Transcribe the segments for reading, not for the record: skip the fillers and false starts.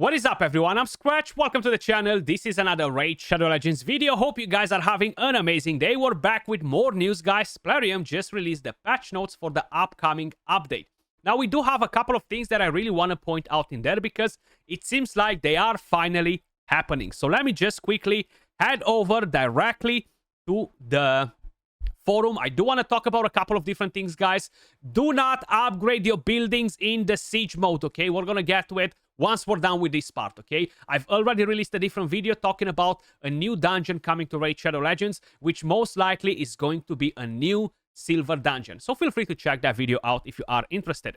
What is up, everyone? I'm Skratch. Welcome to the channel. This is another Raid Shadow Legends video. Hope you guys are having an amazing day. We're back with more news, guys. Plarium just released the patch notes for the upcoming update. Now, we do have a couple of things that I really want to point out in there because it seems like they are finally happening. So let me just quickly head over directly to the forum. I do want to talk about a couple of different things, guys. Do not upgrade your buildings in the siege mode, okay? We're gonna get to it once we're done with this part, okay? I've already released a different video talking about a new dungeon coming to Raid Shadow Legends, which most likely is going to be a new silver dungeon. So feel free to check that video out if you are interested.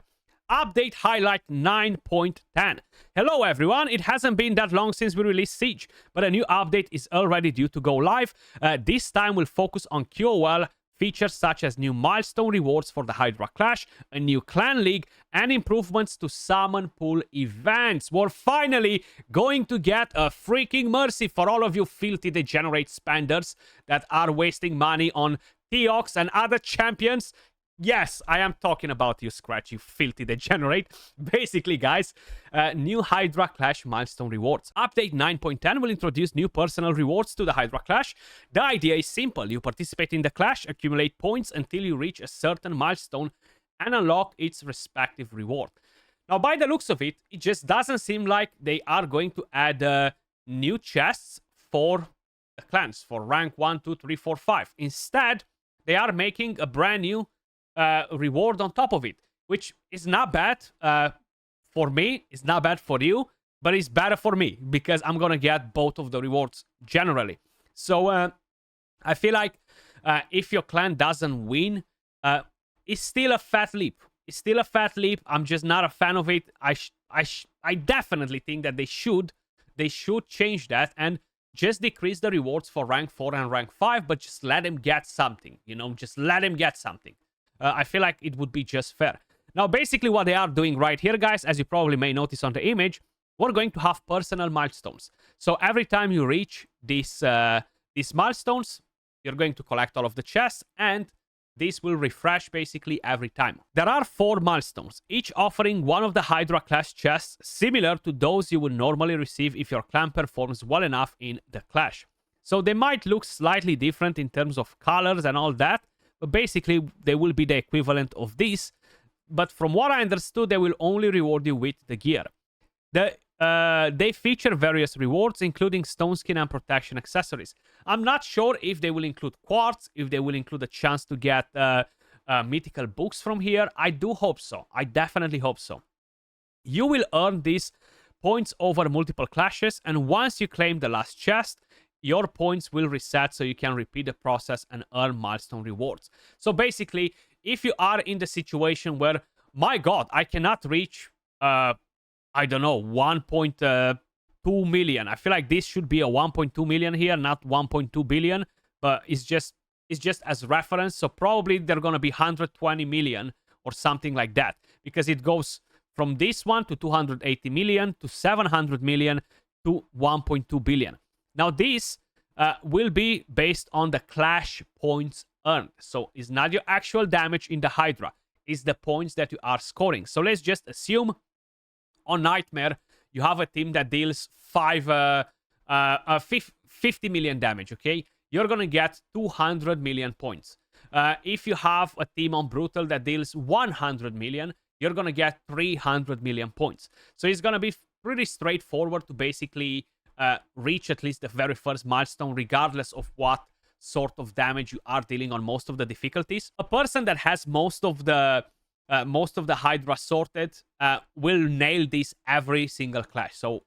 Update highlight 9.10. Hello everyone, it hasn't been that long since we released Siege, but a new update is already due to go live. This time we'll focus on QOL features such as new milestone rewards for the Hydra Clash, a new clan league, and improvements to summon pool events. We're finally going to get a freaking mercy for all of you filthy degenerate spenders that are wasting money on Theox and other champions. Yes, I am talking about you, Skratch, you filthy degenerate. Basically, guys, new Hydra Clash milestone rewards. Update 9.10 will introduce new personal rewards to the Hydra Clash. The idea is simple. You participate in the Clash, accumulate points until you reach a certain milestone and unlock its respective reward. Now, by the looks of it, it just doesn't seem like they are going to add new chests for the clans, for rank 1, 2, 3, 4, 5. Instead, they are making a brand new reward on top of it, which is not bad for me. It's not bad for you, but it's better for me because I'm gonna get both of the rewards generally. So I feel like if your clan doesn't win, it's still a fat leap. It's still a fat leap. I'm just not a fan of it. I definitely think that they should change that and just decrease the rewards for rank 4 and rank 5, but just let them get something, you know, just let them get something. I feel like it would be just fair. Now, basically what they are doing right here, guys, as you probably may notice on the image, we're going to have personal milestones. So every time you reach these milestones, you're going to collect all of the chests, and this will refresh basically every time. There are 4 milestones, each offering one of the Hydra Clash chests, similar to those you would normally receive if your clan performs well enough in the Clash. So they might look slightly different in terms of colors and all that, but basically, they will be the equivalent of this. But from what I understood, they will only reward you with the gear. They feature various rewards, including stone skin and protection accessories. I'm not sure if they will include quartz, if they will include a chance to get mythical books from here. I do hope so. I definitely hope so. You will earn these points over multiple clashes, and once you claim the last chest, your points will reset so you can repeat the process and earn milestone rewards. So basically, if you are in the situation where, my god, I cannot reach, I don't know, 1.2 million. I feel like this should be a 1.2 million here, not 1.2 billion. But it's just as reference. So probably they're going to be 120 million or something like that. Because it goes from this one to 280 million to 700 million to 1.2 billion. Now, this will be based on the Clash points earned. So it's not your actual damage in the Hydra. It's the points that you are scoring. So let's just assume on Nightmare, you have a team that deals 50 million damage, okay? You're going to get 200 million points. If you have a team on Brutal that deals 100 million, you're going to get 300 million points. So it's going to be pretty straightforward to basically reach at least the very first milestone, regardless of what sort of damage you are dealing on most of the difficulties. A person that has most of the Hydra sorted will nail this every single clash. So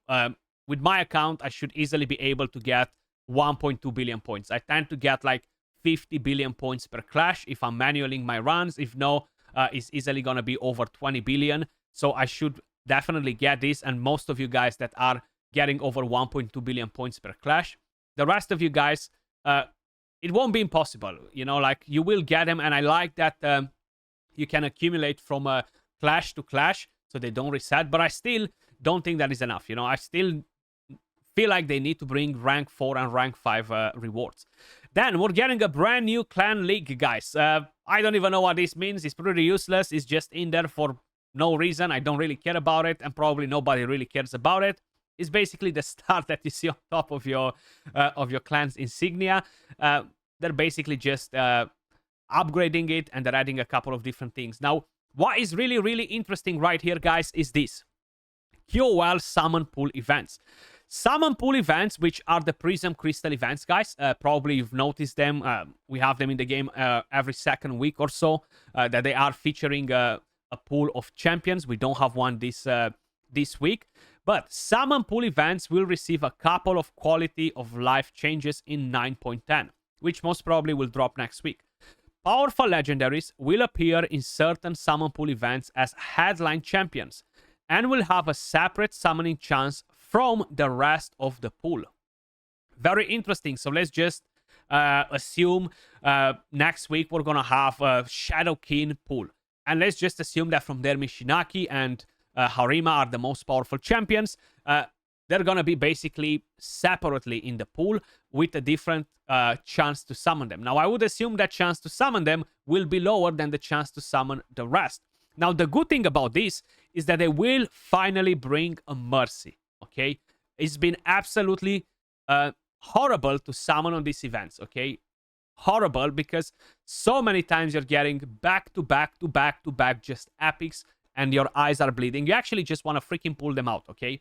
with my account, I should easily be able to get 1.2 billion points. I tend to get like 50 billion points per clash if I'm manualing my runs. If no, it's easily gonna be over 20 billion. So I should definitely get this, and most of you guys that are getting over 1.2 billion points per clash. The rest of you guys, it won't be impossible. You know, like, you will get them, and I like that you can accumulate from clash to clash, so they don't reset. But I still don't think that is enough. You know, I still feel like they need to bring rank 4 and rank 5 rewards. Then we're getting a brand new clan league, guys. I don't even know what this means. It's pretty useless. It's just in there for no reason. I don't really care about it, and probably nobody really cares about it. It's basically the star that you see on top of your clan's insignia. They're basically just upgrading it, and they're adding a couple of different things. Now, what is really, really interesting right here, guys, is this. QOL summon pool events. Summon pool events, which are the Prism Crystal events, guys. Probably you've noticed them. We have them in the game every second week or so, that they are featuring a pool of champions. We don't have one this week. But summon pool events will receive a couple of quality of life changes in 9.10, which most probably will drop next week. Powerful legendaries will appear in certain summon pool events as headline champions and will have a separate summoning chance from the rest of the pool. Very interesting. So let's just assume next week we're going to have a Shadow King pool. And let's just assume that from there Mishinaki and Harima are the most powerful champions. They're going to be basically separately in the pool with a different chance to summon them. Now, I would assume that chance to summon them will be lower than the chance to summon the rest. Now, the good thing about this is that they will finally bring a Mercy, okay? It's been absolutely horrible to summon on these events, okay? Horrible, because so many times you're getting back to back to back to back just epics, and your eyes are bleeding. You actually just want to freaking pull them out, okay?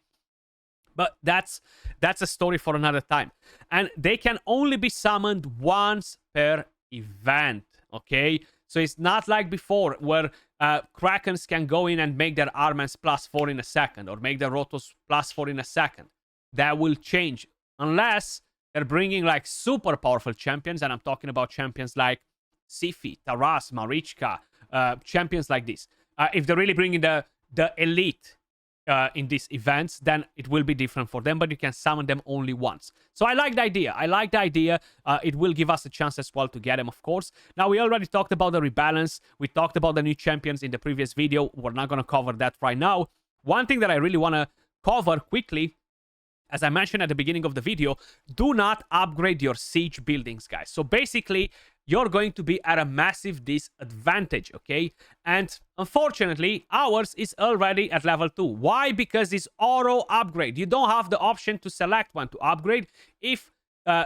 But that's a story for another time. And they can only be summoned once per event, okay? So it's not like before where Krakens can go in and make their Armans +4 in a second, or make their Rotos +4 in a second. That will change unless they're bringing like super powerful champions, and I'm talking about champions like Siphi, Taras, Marichka, champions like this. If they're really bringing the elite in these events, then it will be different for them, but you can summon them only once. So I like the idea. It will give us a chance as well to get them, of course. Now, we already talked about the rebalance. We talked about the new champions in the previous video. We're not going to cover that right now. One thing that I really want to cover quickly, as I mentioned at the beginning of the video, do not upgrade your siege buildings, guys. So basically, you're going to be at a massive disadvantage, okay? And unfortunately, ours is already at level 2. Why? Because it's auto upgrade. You don't have the option to select one to upgrade. If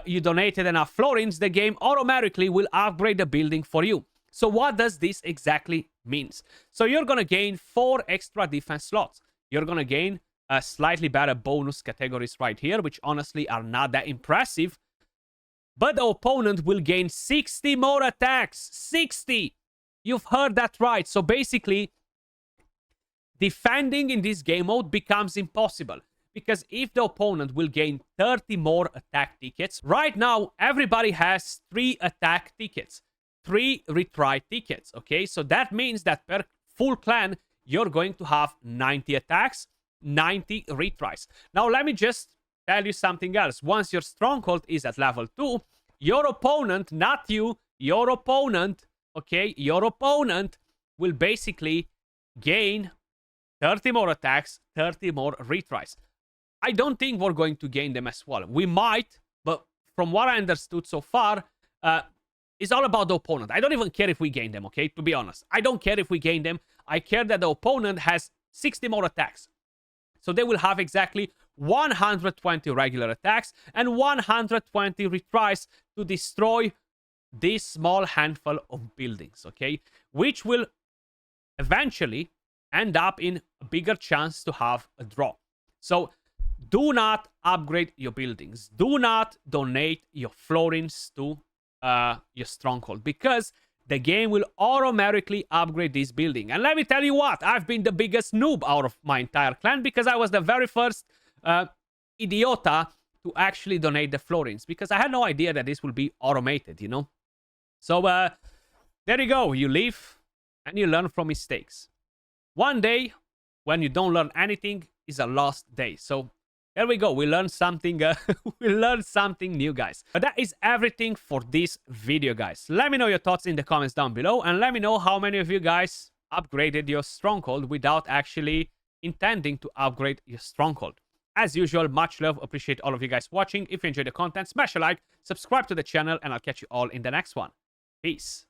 you donated enough florins, the game automatically will upgrade the building for you. So what does this exactly mean? So you're going to gain 4 extra defense slots. You're going to gain slightly better bonus categories right here, which honestly are not that impressive. But the opponent will gain 60 more attacks. 60! You've heard that right. So basically, defending in this game mode becomes impossible. Because if the opponent will gain 30 more attack tickets, right now, everybody has 3 attack tickets. 3 retry tickets, okay? So that means that per full clan, you're going to have 90 attacks, 90 retries. Now, let me just tell you something else. Once your stronghold is at level 2, your opponent, not you, your opponent, okay, your opponent will basically gain 30 more attacks, 30 more retries. I don't think we're going to gain them as well. We might, but from what I understood so far, it's all about the opponent. I don't even care if we gain them, okay, to be honest. I don't care if we gain them. I care that the opponent has 60 more attacks. So they will have exactly 120 regular attacks and 120 retries to destroy this small handful of buildings, okay? Which will eventually end up in a bigger chance to have a draw. So do not upgrade your buildings. Do not donate your florins to your stronghold, because the game will automatically upgrade this building. And let me tell you what, I've been the biggest noob out of my entire clan, because I was the very first idiota to actually donate the florins, because I had no idea that this will be automated, you know? So there you go. You live and you learn from mistakes. One day when you don't learn anything is a lost day. So there we go. We learned something. We learned something new, guys. But that is everything for this video, guys. Let me know your thoughts in the comments down below, and let me know how many of you guys upgraded your stronghold without actually intending to upgrade your stronghold. As usual, much love. Appreciate all of you guys watching. If you enjoyed the content, smash a like, subscribe to the channel, and I'll catch you all in the next one. Peace.